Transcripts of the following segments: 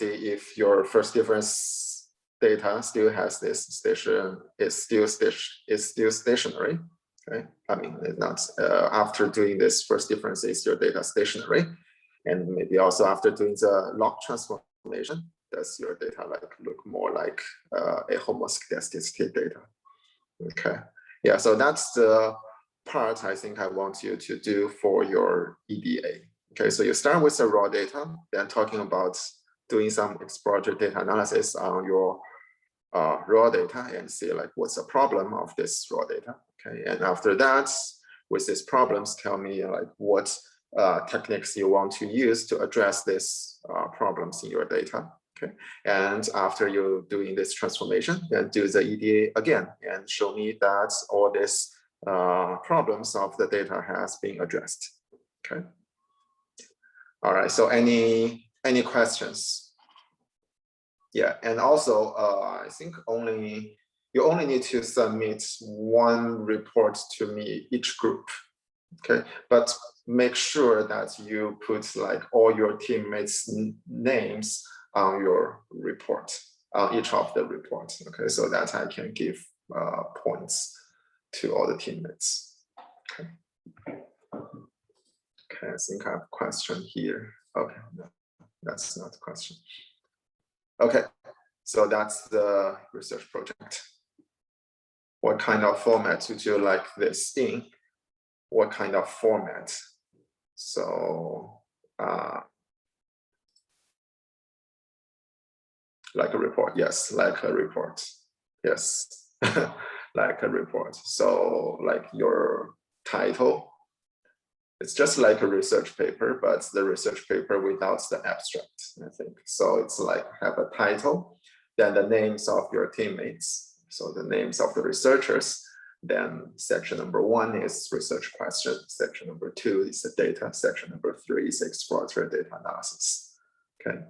see if your first difference data still has this station, is still stationary. Okay, I mean, it's not after doing this first difference, is your data stationary? And maybe also after doing the log transformation, does your data like look more like a homoscedasticity data? Okay, yeah, so that's the part I think I want you to do for your EDA. Okay, so you start with the raw data, then talking about doing some exploratory data analysis on your raw data and see like what's the problem of this raw data. Okay, and after that, with these problems, tell me like what techniques you want to use to address these problems in your data. Okay, and after you doing this transformation, then do the EDA again and show me that all these problems of the data has been addressed. Okay. All right. So any questions? Yeah, and also I think you only need to submit one report to me each group. Okay, but make sure that you put like all your teammates' names on your report, on each of the reports. Okay, so that I can give points to all the teammates. Okay. Okay, I think I have a question here. Okay, no, that's not a question. Okay, so that's the research project. What kind of format would you like this in? What kind of format? So like a report, yes, like a report, yes, like a report. So like your title, it's just like a research paper, but the research paper without the abstract, I think. So it's like have a title, then the names of your teammates, so the names of the researchers. Then section number 1 is research question. Section number 2 is the data. Section number 3 is exploratory data analysis. Okay.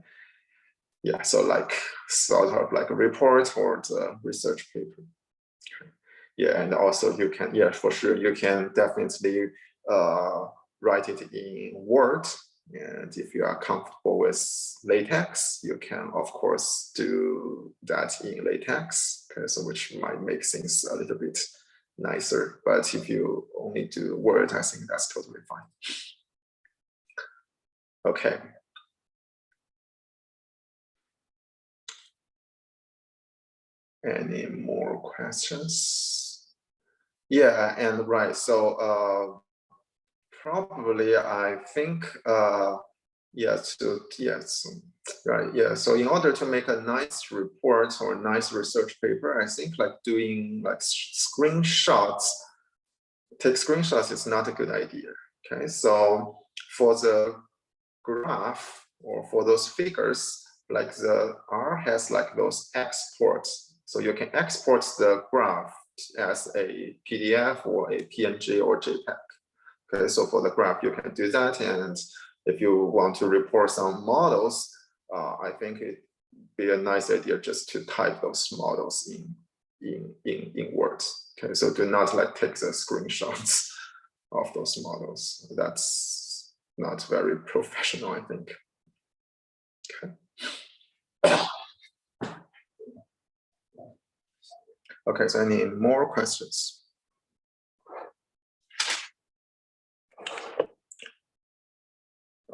Yeah, so like sort of like a report or the research paper. Okay. Yeah, and also you can, yeah, for sure, you can definitely write it in Word. And if you are comfortable with LaTeX, you can, of course, do that in LaTeX. Okay, so which might make things a little bit nicer, but if you only do Word, I think that's totally fine. Okay. Any more questions? Yeah, and right, so probably I think, yes, right, yeah. So in order to make a nice report or nice research paper, I think like doing like screenshots, take screenshots is not a good idea. Okay, so for the graph or for those figures, like the R has like those exports. So you can export the graph as a PDF or a PNG or JPEG. Okay, so for the graph, you can do that. And if you want to report some models, I think it'd be a nice idea just to type those models in words. Okay, so do not like take the screenshots of those models. That's not very professional, I think. Okay. Okay, so any more questions?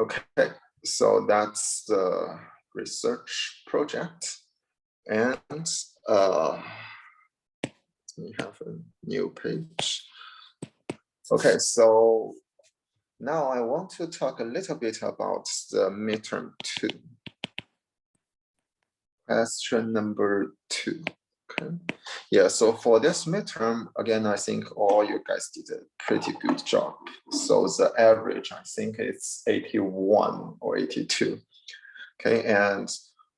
Okay, so that's the research project. And we have a new page. Okay, so now I want to talk a little bit about the midterm 2. Question number 2. Okay. Yeah, so for this midterm, again, I think all you guys did a pretty good job. So the average, I think it's 81 or 82. Okay, and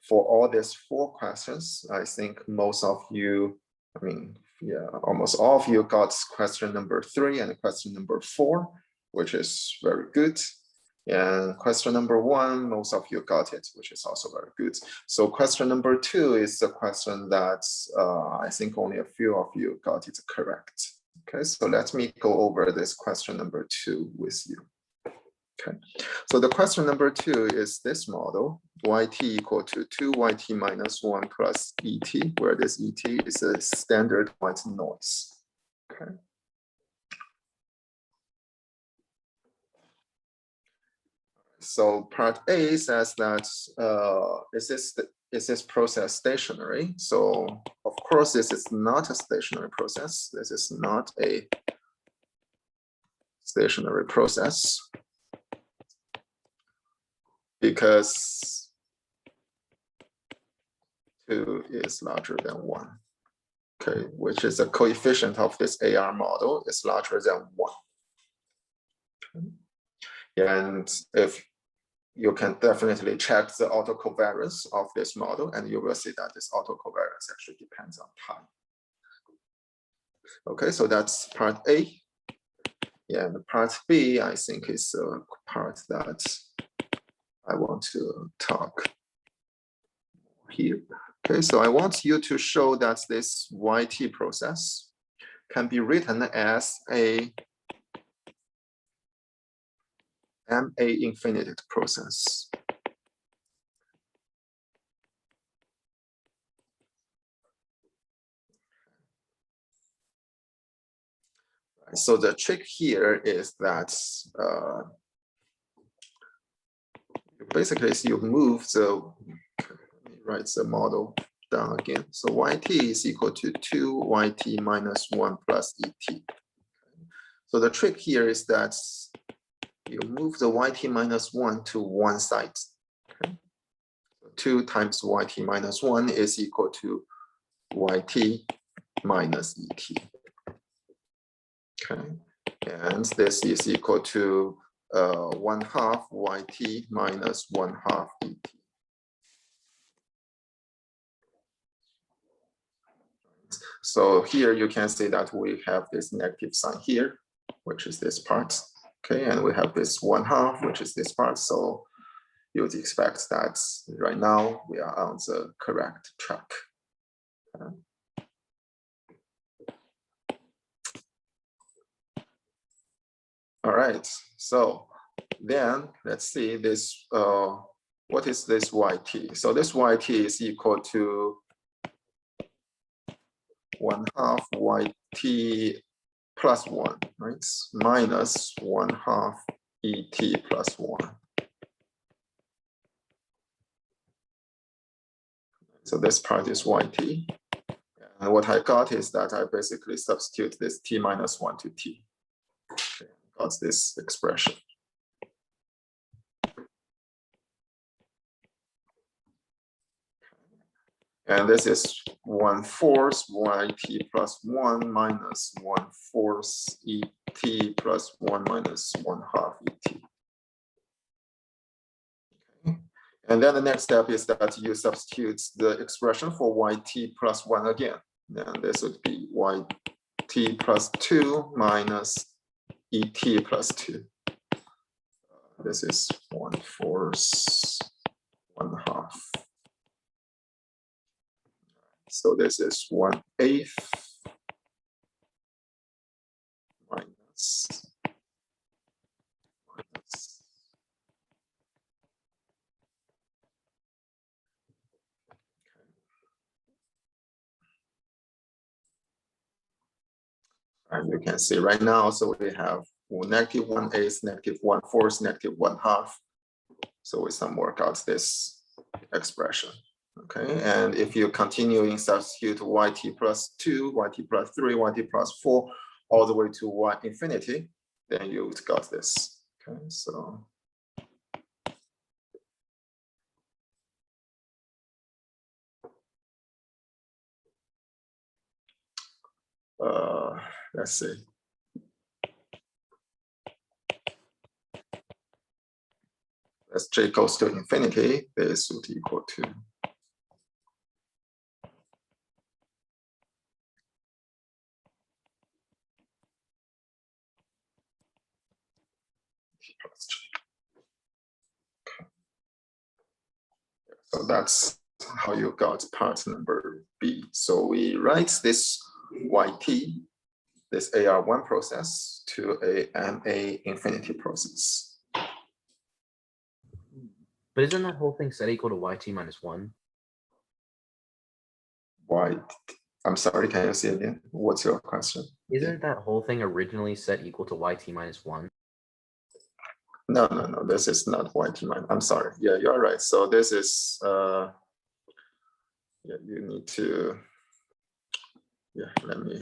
for all these 4 questions, I think most of you, I mean, yeah, almost all of you got question number 3 and question number 4, which is very good. And question number 1, most of you got it, which is also very good. So question number 2 is the question that I think only a few of you got it correct. Okay, so let me go over this question number 2 with you. Okay, so the question number 2 is this model, yt equal to 2yt minus 1 plus et, where this et is a standard white noise. Okay. So part A says that is this process stationary? So of course, this is not a stationary process. This is not a stationary process because 2 is larger than 1. Okay, which is a coefficient of this AR model is larger than 1. Okay. And if you can definitely check the autocovariance of this model, and you will see that this autocovariance actually depends on time. Okay, so that's part A. Yeah, and part B, I think, is a part that I want to talk here. Okay, so I want you to show that this YT process can be written as a MA infinite process. So the trick here is that basically you move the, let me write the model down again. So yt is equal to 2yt minus 1 plus et. So the trick here is that you move the yt minus 1 to one side. Okay. So 2 times yt minus 1 is equal to yt minus et. Okay, and this is equal to 1/2 yt minus 1/2 et. So here you can see that we have this negative sign here, which is this part. Okay, and we have this 1/2, which is this part. So you would expect that right now we are on the correct track. All right, so then let's see this, what is this yt? So this yt is equal to 1/2 yt plus 1, right? Minus 1/2 et plus 1. So this part is yt. And what I got is that I basically substitute this t minus 1 to t. Okay, got this expression. And this is 1/4 yt plus 1 minus 1/4 et plus 1 minus 1/2 et. Okay. And then the next step is that you substitute the expression for yt plus 1 again. And this would be yt plus 2 minus et plus 2. This is 1/4, 1/2. So this is 1/8 minus. And you can see right now, so we have negative 1/8, negative 1/4, negative 1/2. So we some work out this expression. Okay, and if you continue in substitute yt plus 2, yt plus 3, yt plus 4, all the way to y infinity, then you got this. Okay, so let's see. As j goes to infinity, this would equal to plus j. Okay. So that's how you got part number B. So we write this yt, this AR1 process, to a MA infinity process. But isn't that whole thing set equal to yt minus 1? Why? I'm sorry, can you say again? What's your question? Isn't that whole thing originally set equal to yt minus 1? No, no, no, this is not yt minus. I'm sorry. Yeah, you're right. So this is yeah, you need to, yeah, let me,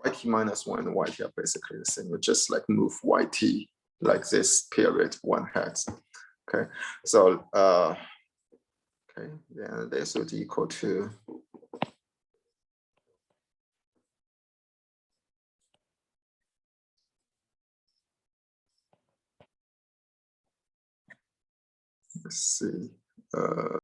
yt minus 1 and yt are basically the same. You just like move yt like this period 1 hat. Okay, so okay, then this would equal to let's see,